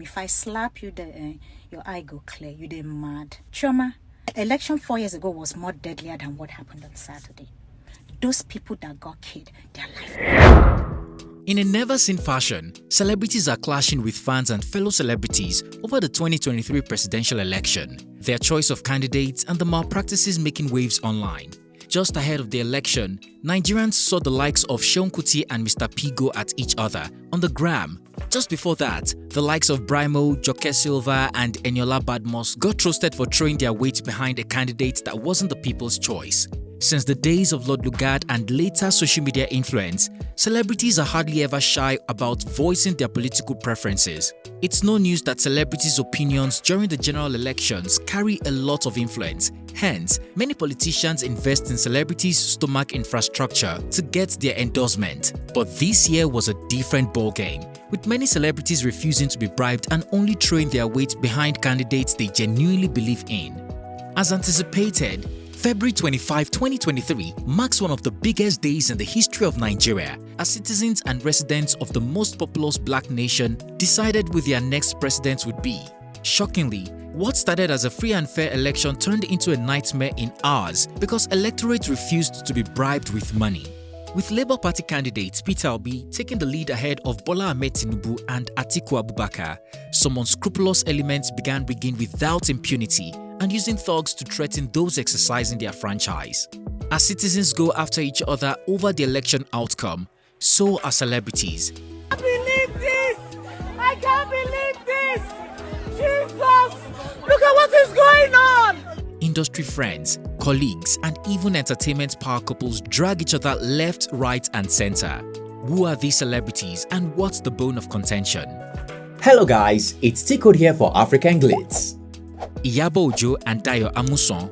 If I slap you, your eye go clear. You dey mad. Chioma, election 4 years ago was more deadlier than what happened on Saturday. Those people that got killed, their life. In a never-seen fashion, celebrities are clashing with fans and fellow celebrities over the 2023 presidential election, their choice of candidates and the malpractices making waves online. Just ahead of the election, Nigerians saw the likes of Seun Kuti and Mr. P go at each other on the gram. Just before that, the likes of Brymo, Silva and Eniola Badmus got roasted for throwing their weight behind a candidate that wasn't the people's choice. Since the days of Lord Lugard and later social media influence, celebrities are hardly ever shy about voicing their political preferences. It's no news that celebrities' opinions during the general elections carry a lot of influence. Hence, many politicians invest in celebrities' stomach infrastructure to get their endorsement. But this year was a different ballgame, with many celebrities refusing to be bribed and only throwing their weight behind candidates they genuinely believe in. As anticipated, February 25, 2023 marks one of the biggest days in the history of Nigeria as citizens and residents of the most populous black nation decided who their next president would be. Shockingly, what started as a free and fair election turned into a nightmare in hours because electorates refused to be bribed with money. With Labour Party candidates Peter Obi taking the lead ahead of Bola Ahmed Tinubu and Atiku Abubakar, some unscrupulous elements began rigging without impunity and using thugs to threaten those exercising their franchise. As citizens go after each other over the election outcome, so are celebrities. I can't believe this! I can't believe this! Jesus! Look at what is going on! Industry friends, colleagues, and even entertainment power couples drag each other left, right, and center. Who are these celebrities and what's the bone of contention? Hello guys, it's Tinubu here for African Glitz. Iyabo and Dayo Amusa.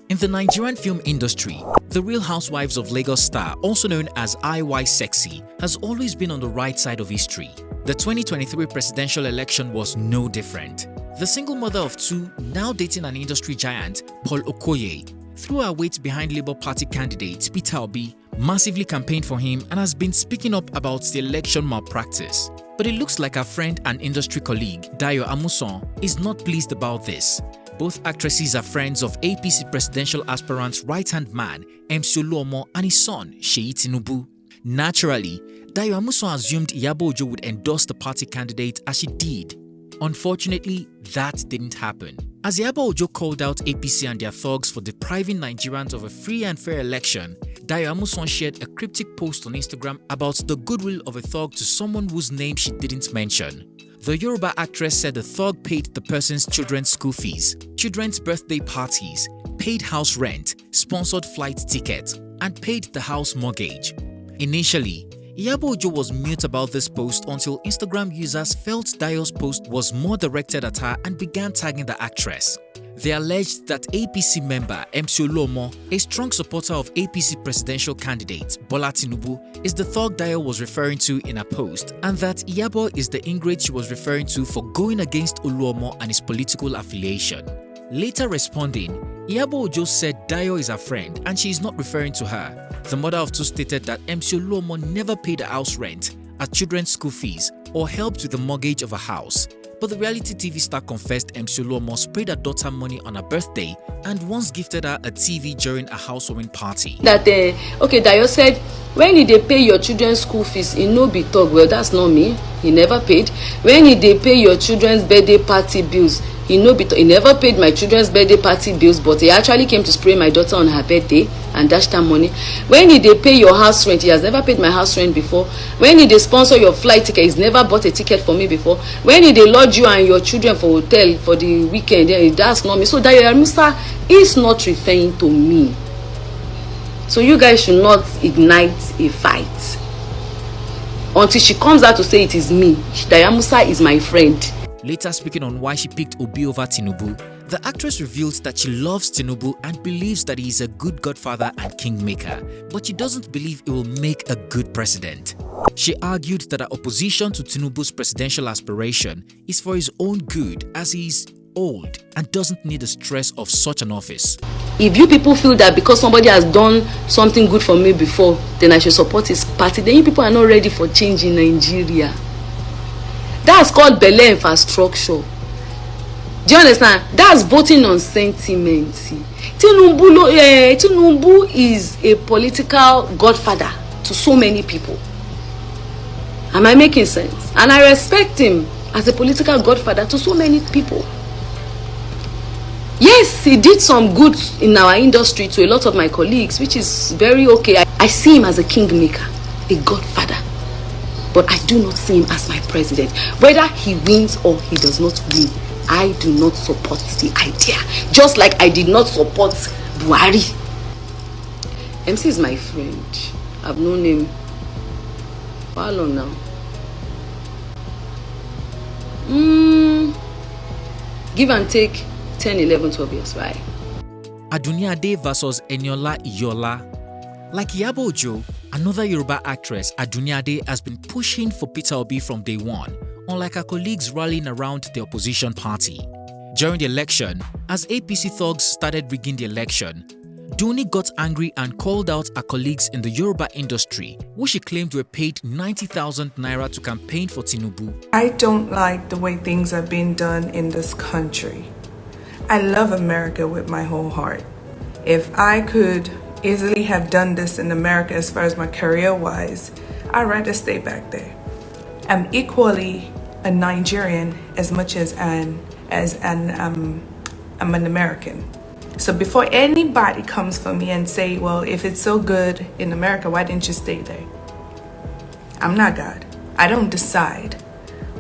In the Nigerian film industry, the Real Housewives of Lagos star, also known as IY Sexy, has always been on the right side of history. The 2023 presidential election was no different. The single mother of two, now dating an industry giant, Paul Okoye, threw her weight behind Labour Party candidate Peter Obi, massively campaigned for him and has been speaking up about the election malpractice. But it looks like her friend and industry colleague, Dayo Amusa, is not pleased about this. Both actresses are friends of APC presidential aspirant's right-hand man, MC Oluomo, and his son, Seyi Tinubu. Naturally, Dayo Amusa assumed Iyabo would endorse the party candidate as she did. Unfortunately, that didn't happen. As Iyabo called out APC and their thugs for depriving Nigerians of a free and fair election, Dayo Amusa shared a cryptic post on Instagram about the goodwill of a thug to someone whose name she didn't mention. The Yoruba actress said the thug paid the person's children's school fees, children's birthday parties, paid house rent, sponsored flight tickets, and paid the house mortgage. Initially, Iyabo was mute about this post until Instagram users felt Dayo's post was more directed at her and began tagging the actress. They alleged that APC member MC Oluomo, a strong supporter of APC presidential candidate Bola Tinubu, is the thug Dayo was referring to in a post, and that Iyabo is the ingrate she was referring to for going against Oluomo and his political affiliation. Later responding, Iyabo said Dayo is her friend and she is not referring to her. The mother of two stated that MC Oluomo never paid her house rent, her children's school fees, or helped with the mortgage of a house. But the reality TV star confessed MC Oluomo sprayed her daughter money on her birthday and once gifted her a TV during a housewarming party. That okay, Dayo said, when they pay your children's school fees, it no be talk. Well, that's not me. He never paid. When they pay your children's birthday party bills, he never paid my children's birthday party bills, but he actually came to spray my daughter on her birthday and dashed her money. When they pay your house rent, he has never paid my house rent before. When they sponsor your flight ticket, he's never bought a ticket for me before. When they lodge you and your children for hotel for the weekend, that's not me. So Dayo Amusa is not referring to me. So you guys should not ignite a fight until she comes out to say it is me. Dayo Amusa is my friend. Later speaking on why she picked Obi over Tinubu, the actress revealed that she loves Tinubu and believes that he is a good godfather and kingmaker, but she doesn't believe he will make a good president. She argued that her opposition to Tinubu's presidential aspiration is for his own good as he is old and doesn't need the stress of such an office. If you people feel that because somebody has done something good for me before, then I should support his party, then you people are not ready for change in Nigeria. That's called belle infrastructure. Do you understand? That's voting on sentiment. Tinubu is a political godfather to so many people. Am I making sense? And I respect him as a political godfather to so many people. Yes, he did some good in our industry to a lot of my colleagues, which is very okay. I see him as a kingmaker, a godfather. But I do not see him as my president. Whether he wins or he does not win, I do not support the idea. Just like I did not support Buhari. MC is my friend. I've known him for how long now? Give and take 10, 11, 12 years, right? Adunni Ade versus Eniola Badmus. Like Iyabo, another Yoruba actress, Adunni Ade has been pushing for Peter Obi from day one, unlike her colleagues rallying around the opposition party. During the election, as APC thugs started rigging the election, Adunni got angry and called out her colleagues in the Yoruba industry, who she claimed were paid 90,000 naira to campaign for Tinubu. I don't like the way things are being done in this country. I love America with my whole heart. If I could easily have done this in America as far as my career-wise, I'd rather stay back there. I'm equally a Nigerian as much as I'm an American. So before anybody comes for me and say, well, if it's so good in America, why didn't you stay there? I'm not God. I don't decide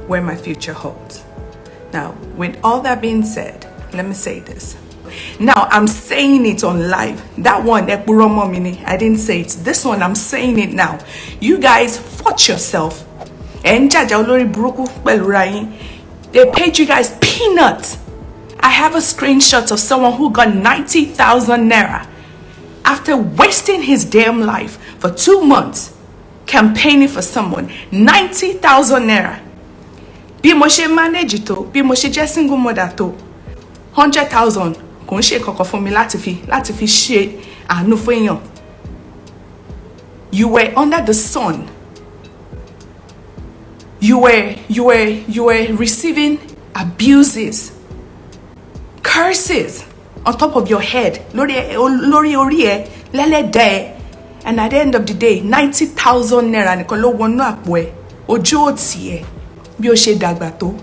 where my future holds. Now, with all that being said, let me say this. Now, I'm saying it on live. That one, I didn't say it. This one, I'm saying it now. You guys fought yourself. They paid you guys peanuts. I have a screenshot of someone who got 90,000 naira after wasting his damn life for 2 months campaigning for someone. 90,000 naira. Bí mo ṣe manage tó, bí mo ṣe jẹ́ single mother tó, 100,000 kò ń ṣe kankan fún mi láti fi ṣe àánú fún èèyàn. You were under the sun. You were receiving abuses, curses on top of your head. Lórí orí ẹ, lẹ́lẹ́dẹ̀ ẹ. And at the end of the day, 90,000 naira nìkan ló wọnú àpò ẹ. Ojú ò tì ẹ́ bí ó ṣe dàgbà tó.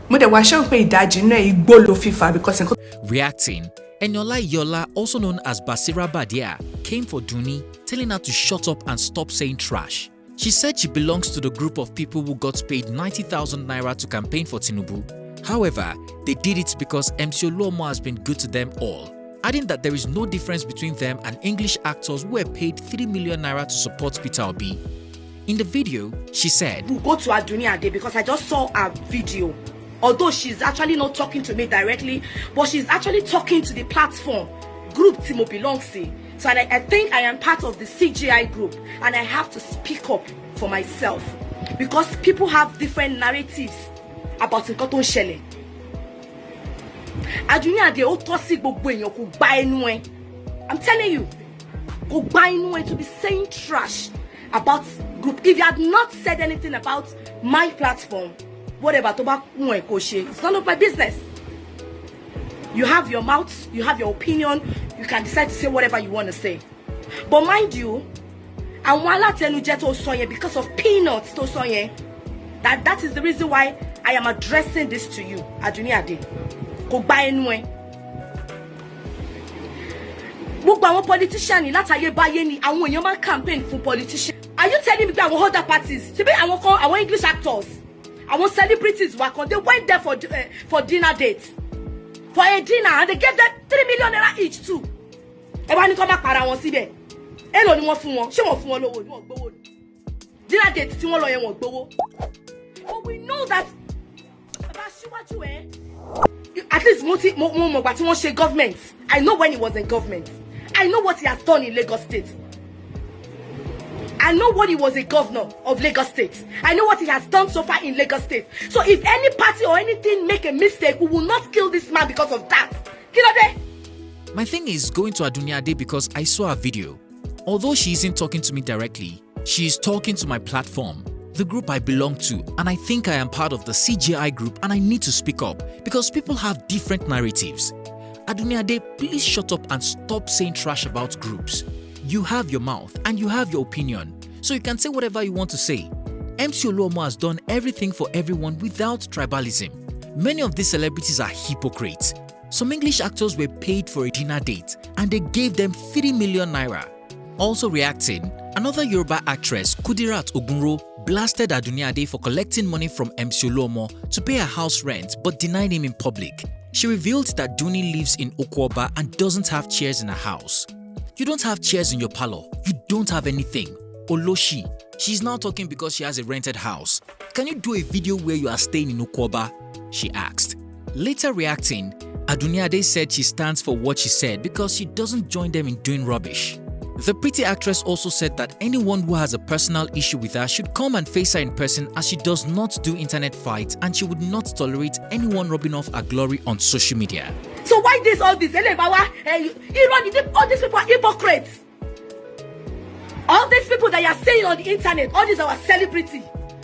Mo dẹ̀ wá ṣọ́ pé ìdajì náà igbó ló fífa because Reacting, Eniola Badmus, also known as Basira Badia, came for Adunni, telling her to shut up and stop saying trash. She said she belongs to the group of people who got paid 90,000 naira to campaign for Tinubu. However, they did it because MC Oluomo has been good to them all, adding that there is no difference between them and English actors who were paid 3 million naira to support Peter Obi. In the video, she said, We'll go to Adunni Ade because I just saw a video. Although she's actually not talking to me directly, but she's actually talking to the platform group Timo belongs to. So I think I am part of the CGI group and I have to speak up for myself because people have different narratives about nǹkan tó ń ṣẹlẹ̀. Adunni Ade ó tọ́ sí gbogbo èèyàn kò gba ẹnu ẹ. I'm telling you, kò gba ẹnu ẹ to be saying trash about group. If you had not said anything about my platform, whatever tó bá wù ẹ́ kó ṣe, it's none of my business. You have your mouth, you have your opinion, you can decide to say whatever you want to say. But mind you, àwọn alátẹnujẹ tó sọ yẹn because of peanuts tó sọ yẹn, that is the reason why I am addressing this to you, Adunni Ade. Kò gba ẹnu ẹ. Gbogbo àwọn politician ni látàyè báyé ni àwọn èèyàn máa campaign fún politician. Are you telling me that àwọn other parties, ṣebí àwọn English actors, àwọn celebrities were they went there for dinner dates, for a dinner, and they gave them 3 million naira each too. Ẹ wá ní kó má para wọn síbẹ̀. Èló ni wọ́n fún wọn? Ṣé wọ́n fún wọn lówó ni wọ́n gbowó ni? Dinner date tí wọ́n lọ yẹn wọ́n gbowó. But we know that at least mo mọ̀gbà tí wọ́n ṣe government. I know when he was in government. I know what he has done in Lagos State. I know what he was a governor of Lagos State. I know what he has done so far in Lagos State. So if any party or anything make a mistake, we will not kill this man because of that. My thing is going to Adunni Ade because I saw her video. Although she isn't talking to me directly, she is talking to my platform. the group I belong to, and I think I am part of the CGI group, and I need to speak up because people have different narratives. Adunni Ade, please shut up and stop saying trash about groups. You have your mouth and you have your opinion, so you can say whatever you want to say. MC Oluomo has done everything for everyone without tribalism. Many of these celebrities are hypocrites. Some English actors were paid for a dinner date and they gave them 3 million naira. Also reacting, another Yoruba actress, Kudirat Ogunro, blasted Adunni Ade for collecting money from MC Oluomo to pay her house rent but denied him in public. She revealed that Dunni lives in Okwoba and doesn't have chairs in her house. You don't have chairs in your parlor. You don't have anything. Oloshi. She's now talking because she has a rented house. Can you do a video where you are staying in Okwoba? She asked. Later reacting, Adunni Ade said she stands for what she said because she doesn't join them in doing rubbish. The pretty actress also said that anyone who has a personal issue with her should come and face her in person, as she does not do internet fights and she would not tolerate anyone rubbing off her glory on social media. So why all this? All these people are hypocrites. All these people that you are saying on the internet, all these are celebrities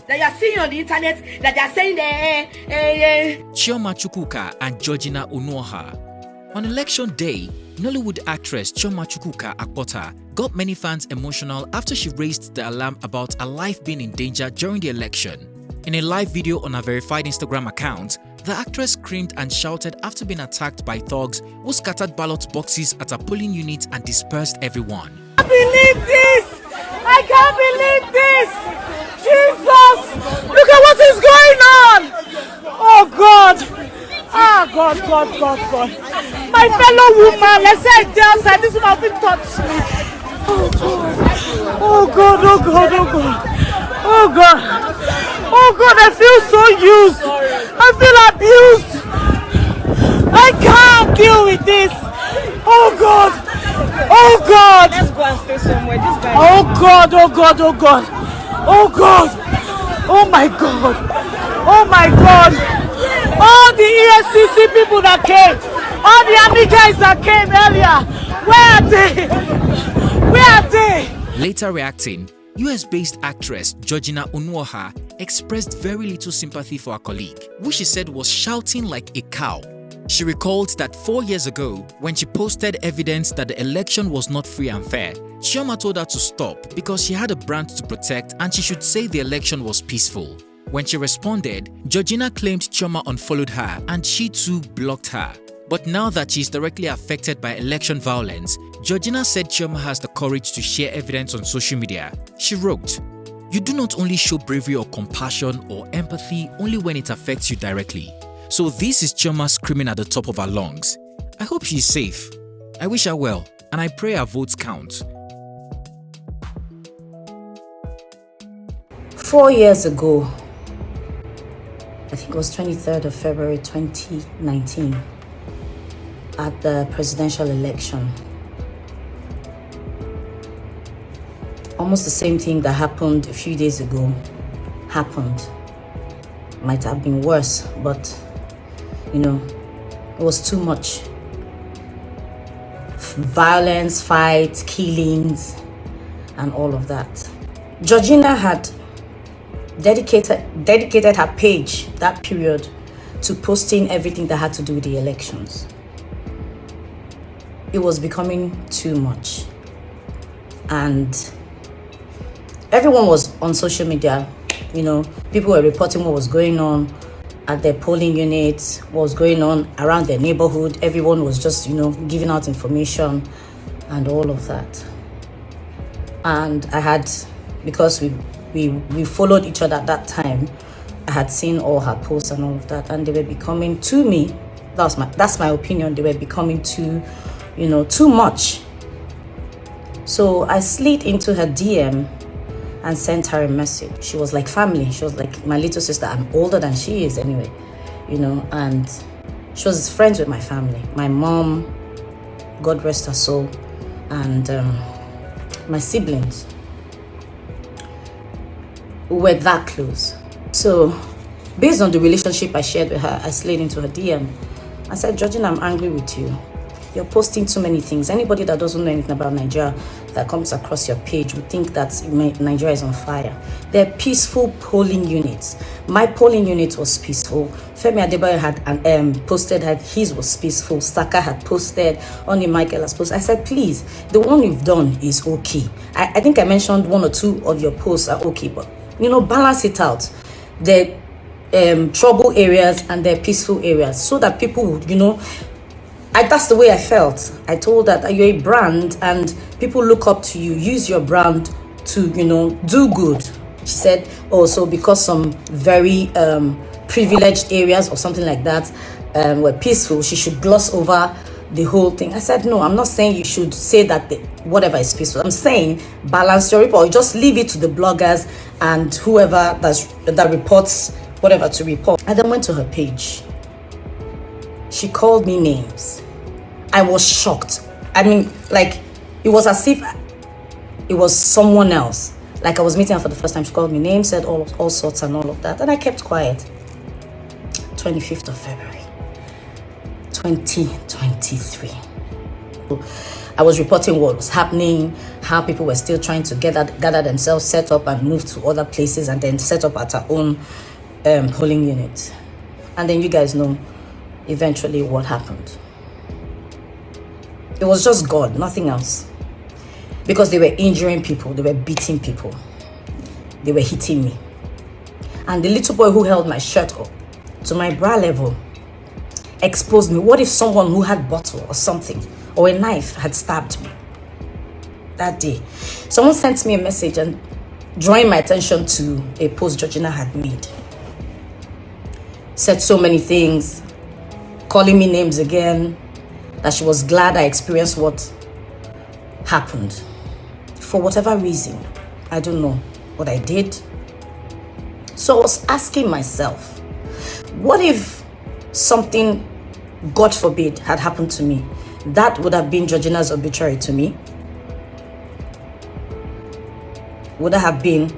that you are seeing on the internet, that they are saying Chioma Chukwuka and Georgina Onuoha. On election day, Nollywood actress Chioma Chukwuka Akpotha got many fans emotional after she raised the alarm about her life being in danger during the election. In a live video on her verified Instagram account, the actress screamed and shouted after being attacked by thugs who scattered ballot boxes at a polling unit and dispersed everyone. I can't believe this! I can't believe this! Jesus! Look at what is going on! Oh God! Ah, God. My fellow woman, let's say it outside, this woman will touch me. Oh God, I feel so used. I feel abused. I can't deal with this. Oh God. Let's go and stay somewhere. This guy. Oh God. Oh my God. All the ESCC people that came, all the army guys that came earlier, where are they? Later reacting, US-based actress Georgina Onuoha expressed very little sympathy for her colleague, who she said was shouting like a cow. She recalled that 4 years ago, when she posted evidence that the election was not free and fair, Chioma told her to stop because she had a brand to protect and she should say the election was peaceful. When she responded, Georgina claimed Chioma unfollowed her and she too blocked her. But now that she is directly affected by election violence, Georgina said Chioma has the courage to share evidence on social media. She wrote, "You do not only show bravery or compassion or empathy only when it affects you directly. So this is Chioma screaming at the top of her lungs. I hope she is safe. I wish her well, and I pray her votes count." 4 years ago, I think it was 23rd of February 2019, at the presidential election. Almost the same thing that happened a few days ago happened. Might have been worse, but it was too much. Violence, fights, killings, and all of that. Georgina had dedicated her page that period to posting everything that had to do with the elections. It was becoming too much, and everyone was on social media. People were reporting what was going on at their polling units, what was going on around their neighborhood. Everyone was just giving out information and all of that. And I had, because we followed each other at that time, I had seen all her posts and all of that, and they were becoming, to me, that's my opinion, they were becoming too much. So I slid into her DM and sent her a message. She was like family. She was like my little sister. I'm older than she is anyway, and she was friends with my family. My mom, God rest her soul, and my siblings. We were that close. So based on the relationship I shared with her, I slid into her DM. I said, "Georgina, I'm angry with you. You're posting too many things. Anybody that doesn't know anything about Nigeria that comes across your page would think that Nigeria is on fire. They're peaceful polling units. My polling unit was peaceful. Femi Adebayo had posted that his was peaceful. Saka had posted. Oni Michael has posted. I said, please, the one you've done is okay. I think I mentioned 1 or 2 of your posts are okay, but balance it out. The trouble areas and their peaceful areas, so that people would, that's the way I felt. I told that you're a brand and people look up to you. Use your brand to, do good. She said, also because some very privileged areas or something like that were peaceful, she should gloss over the whole thing. I said, no, I'm not saying you should say that whatever is peaceful. I'm saying balance your report. Just leave it to the bloggers and whoever that reports whatever to report. I then went to her page. She called me names. I was shocked. I mean, like, it was as if it was someone else. Like I was meeting her for the first time. She called me names, said all sorts and all of that. And I kept quiet. 25th of February, 2023. I was reporting what was happening, how people were still trying to gather themselves, set up and move to other places, and then set up at our own polling unit. And then you guys know eventually what happened. It was just God, nothing else. Because they were injuring people, they were beating people, they were hitting me. And the little boy who held my shirt up to my bra level exposed me. What if someone who had bottle or something or a knife had stabbed me that day? Someone sent me a message and drawing my attention to a post Georgina had made. Said so many things, calling me names again, that she was glad I experienced what happened. For whatever reason, I don't know what I did. So I was asking myself, what if something, God forbid, had happened to me? That would have been Georgina's obituary to me. Would have been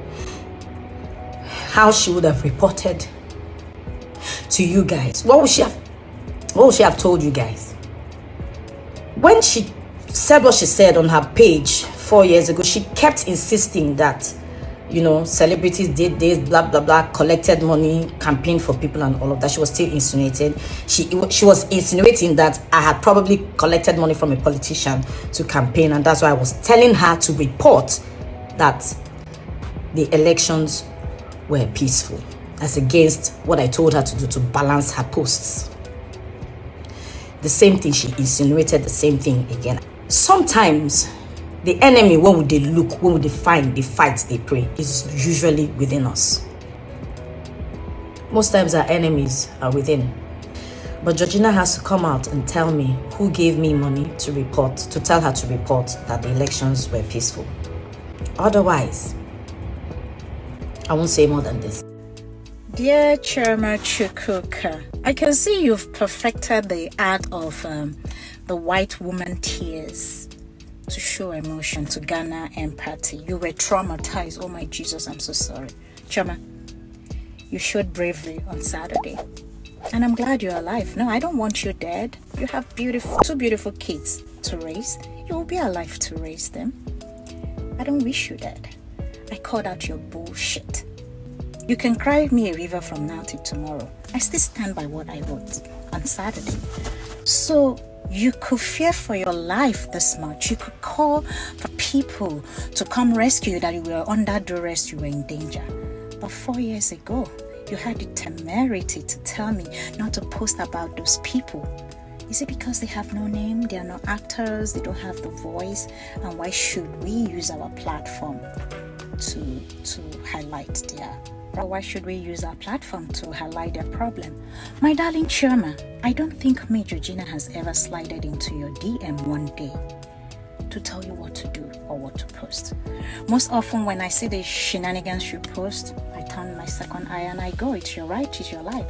how she would have reported to you guys. What would she have told you guys? When she said what she said on her page 4 years ago, she kept insisting that, celebrities did this, blah, blah, blah, collected money, campaigned for people and all of that. She was still insinuating. She was insinuating that I had probably collected money from a politician to campaign, and that's why I was telling her to report that the elections were peaceful, as against what I told her to do to balance her posts. The same thing, she insinuated the same thing again. Sometimes the enemy, when would they look, when would they find, they fight, they pray, is usually within us. Most times our enemies are within. But Georgina has to come out and tell me who gave me money to report, to tell her to report that the elections were peaceful. Otherwise, I won't say more than this. Dear Chioma Chukwuka, I can see you've perfected the art of the white woman tears to show emotion, to garner empathy. You were traumatized. Oh my Jesus, I'm so sorry. Chioma, you showed bravery on Saturday. And I'm glad you're alive. No, I don't want you dead. You have two beautiful kids to raise. You will be alive to raise them. I don't wish you dead. I called out your bullshit. You can cry me a river from now till tomorrow. I still stand by what I wrote on Saturday. So you could fear for your life this much. You could call for people to come rescue you, that you were under duress, you were in danger. But 4 years ago, you had the temerity to tell me not to post about those people. Is it because they have no name? They are not actors, they don't have the voice? And why should we use our platform to highlight their... Why should we use our platform to highlight their problem? My darling Chioma, I don't think Georgina has ever slided into your DM one day to tell you what to do or what to post. Most often when I see the shenanigans you post, I turn my second eye and I go, it's your right, it's your life.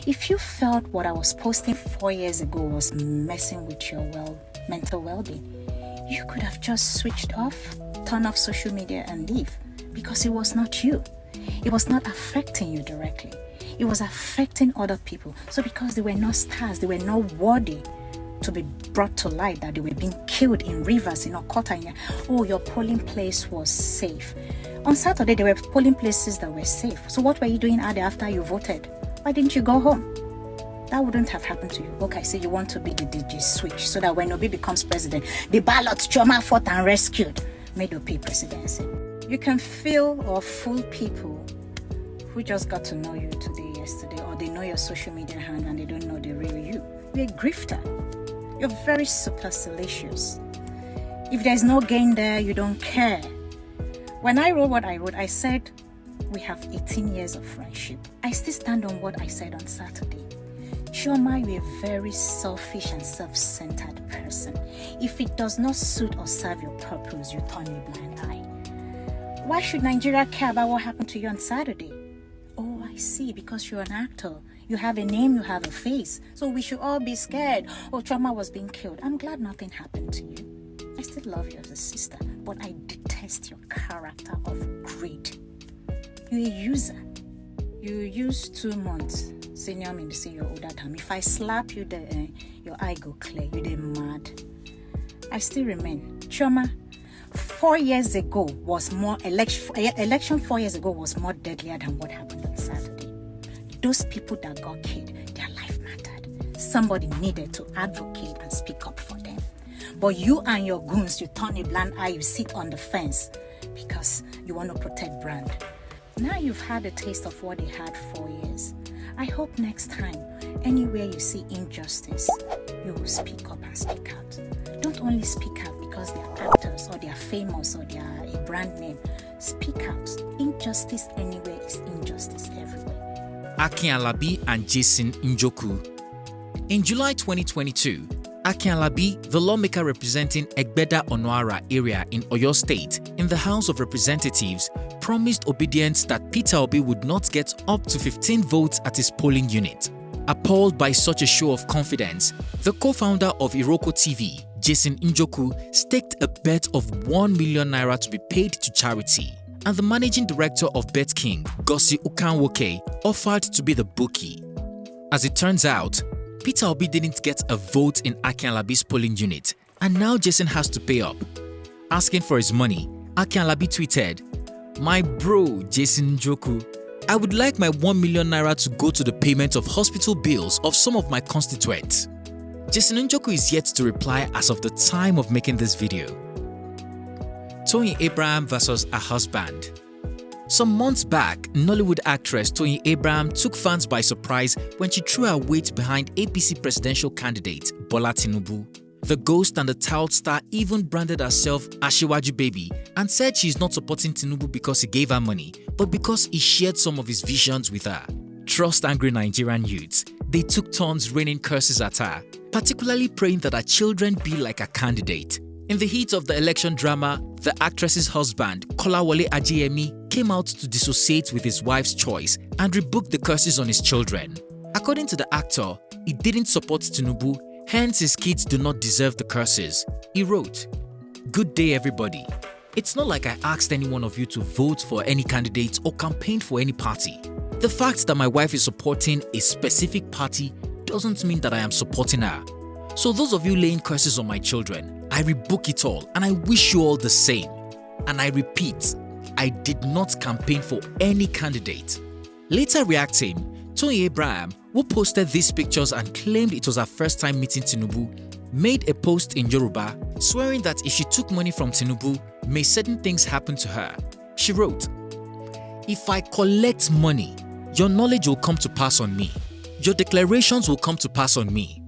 If you felt what I was posting 4 years ago was messing with your mental well-being, you could have just switched off, turn off social media and leave, because it was not you. It was not affecting you directly. It was affecting other people. So because they were not stars, they were not worthy to be brought to light that they were being killed in rivers in Akpotha. Oh, your polling place was safe. On Saturday, there were polling places that were safe. So what were you doing after you voted? Why didn't you go home? That wouldn't have happened to you. Okay, so you want to be the DJ switch so that when Obi becomes president, the ballot Chioma fought and rescued made Obi presidency. You can feel or fool people who just got to know you today, yesterday, or they know your social media handle and they don't know the real you. You're a grifter. You're very supercilious. If there's no gain there, you don't care. When I wrote what I wrote, I said we have 18 years of friendship. I still stand on what I said on Saturday. Chioma, you're a very selfish and self-centered person. If it does not suit or serve your purpose, you turn a blind eye. Why should Nigeria care about what happened to you on Saturday? Oh, I see, because you're an actor. You have a name, you have a face. So we should all be scared. Oh, Chioma was being killed. I'm glad nothing happened to you. I still love you as a sister, but I detest your character of greed. You're a user. You use 2 months. Senior mean to say you're older than me. If I slap you there, your eye go clear. You dey mad. I still remain. Chioma, 4 years ago was more election 4 years ago was more deadlier than what happened on Saturday. Those people that got killed, their life mattered. Somebody needed to advocate and speak up for them. But you and your goons, you turn a blind eye, you sit on the fence because you want to protect brand. Now you've had a taste of what they had 4 years. I hope next time, anywhere you see injustice, you will speak up and speak out. Don't only speak out because they're actors or they're famous or they're a brand name. Speak out. Injustice anywhere is injustice everywhere. Akinyalabi and Jason Njoku. In July 2022, Akinyalabi, the lawmaker representing Egbeda Onuara area in Oyo State in the House of Representatives, promised obedience that Peter Obi would not get up to 15 votes at his polling unit. Appalled by such a show of confidence, the co-founder of Iroko TV, Jason Njoku, staked a bet of 1 million naira to be paid to charity, and the managing director of Bet King, Gosi Ukanwoke, offered to be the bookie. As it turns out, Peter Obi didn't get a vote in Akinyalabi's polling unit, and now Jason has to pay up. Asking for his money, Akinyalabi tweeted, "My bro, Jason Njoku, I would like my 1 million naira to go to the payment of hospital bills of some of my constituents." Jason Njoku is yet to reply as of the time of making this video. Toyin Abraham versus her husband. Some months back, Nollywood actress Toyin Abraham took fans by surprise when she threw her weight behind APC presidential candidate Bola Tinubu. The ghost and the tout star even branded herself Asiwaju Baby and said she's not supporting Tinubu because he gave her money, but because he shared some of his visions with her. Trust angry Nigerian youths, they took turns raining curses at her, particularly praying that her children be like a candidate. In the heat of the election drama, the actress's husband, Kolawole Ajayemi, came out to dissociate with his wife's choice and rebuked the curses on his children. According to the actor, he didn't support Tinubu, hence his kids do not deserve the curses. He wrote, "Good day everybody. It's not like I asked any one of you to vote for any candidate or campaign for any party. The fact that my wife is supporting a specific party doesn't mean that I am supporting her. So those of you laying curses on my children, I rebuke it all and I wish you all the same. And I repeat, I did not campaign for any candidate." Later reacting, Toyin Abraham, who posted these pictures and claimed it was her first time meeting Tinubu, made a post in Yoruba swearing that if she took money from Tinubu, may certain things happen to her. She wrote, "If I collect money, your knowledge will come to pass on me. Your declarations will come to pass on me.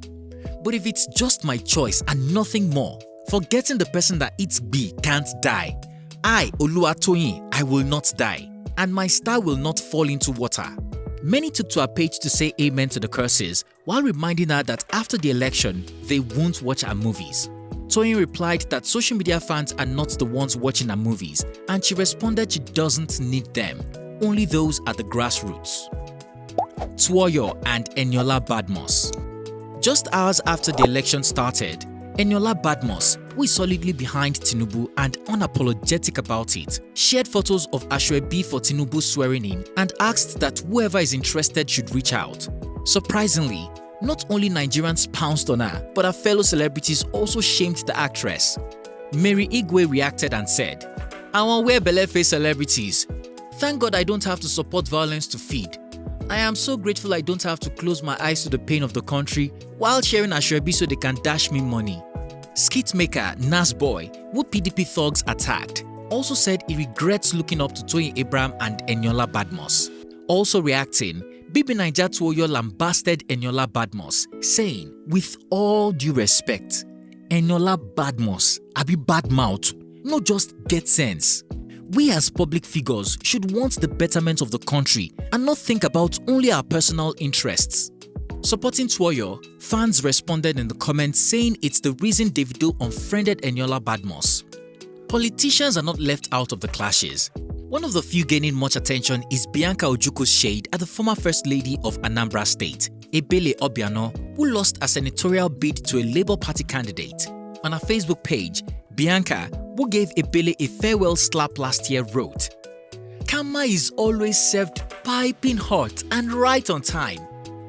But if it's just my choice and nothing more, forgetting the person that eats bee can't die. I, Oluwatoyin, I will not die, and my star will not fall into water." Many took to her page to say amen to the curses, while reminding her that after the election, they won't watch her movies. Toyin replied that social media fans are not the ones watching her movies, and she responded she doesn't need them, only those at the grassroots. Toyin and Eniola Badmus. Just hours after the election started, Eniola Badmus, who is solidly behind Tinubu and unapologetic about it, shared photos of Asoebi for Tinubu's swearing in and asked that whoever is interested should reach out. Surprisingly, Not only Nigerians pounced on her, but her fellow celebrities also shamed the actress. Mary Igwe reacted and said, "I want wear belle-face celebrities. Thank God I don't have to support violence to feed. I am so grateful I don't have to close my eyes to the pain of the country while sharing Ashwebi so they can dash me money." Skit maker Nas Boy, who PDP thugs attacked, also said he regrets looking up to Toyin Abraham and Eniola Badmus. Also reacting, Bibi Naija Tuoyo lambasted Eniola Badmus, saying, "With all due respect, Eniola Badmus, abi bad mouth, no just get sense. We as public figures should want the betterment of the country and not think about only our personal interests." Supporting Tuoyo, fans responded in the comments saying it's the reason Davido unfriended Eniola Badmus. Politicians are not left out of the clashes. One of the few gaining much attention is Bianca Ojuko's shade at the former First Lady of Anambra State, Ebele Obiano, who lost a senatorial bid to a Labour Party candidate. On her Facebook page, Bianca, who gave Ebele a farewell slap last year, wrote, "Karma is always served piping hot and right on time.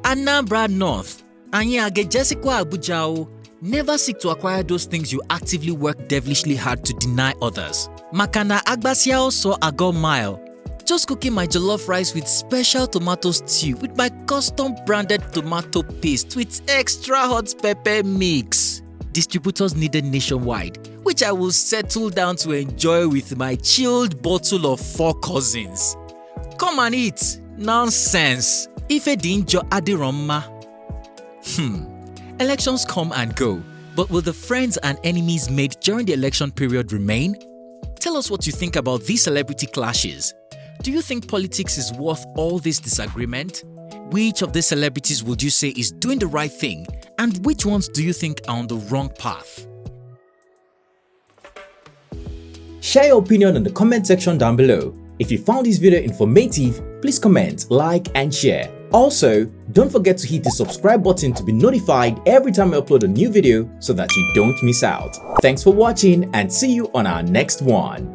Anambra North, Anye Age Jessica Abuja, never seek to acquire those things you actively work devilishly hard to deny others. Makana Agbasia so I go mile. Just cooking my jollof rice with special tomato stew with my custom branded tomato paste with extra hot pepper mix. Distributors needed nationwide, which I will settle down to enjoy with my chilled bottle of 4 cousins. Come and eat. Nonsense. Ife dinjo adiroma." Elections come and go, but will the friends and enemies made during the election period remain? Tell us what you think about these celebrity clashes. Do you think politics is worth all this disagreement? Which of these celebrities would you say is doing the right thing, and which ones do you think are on the wrong path? Share your opinion in the comment section down below. If you found this video informative, please comment, like and share. Also, don't forget to hit the subscribe button to be notified every time I upload a new video so that you don't miss out. Thanks for watching and see you on our next one.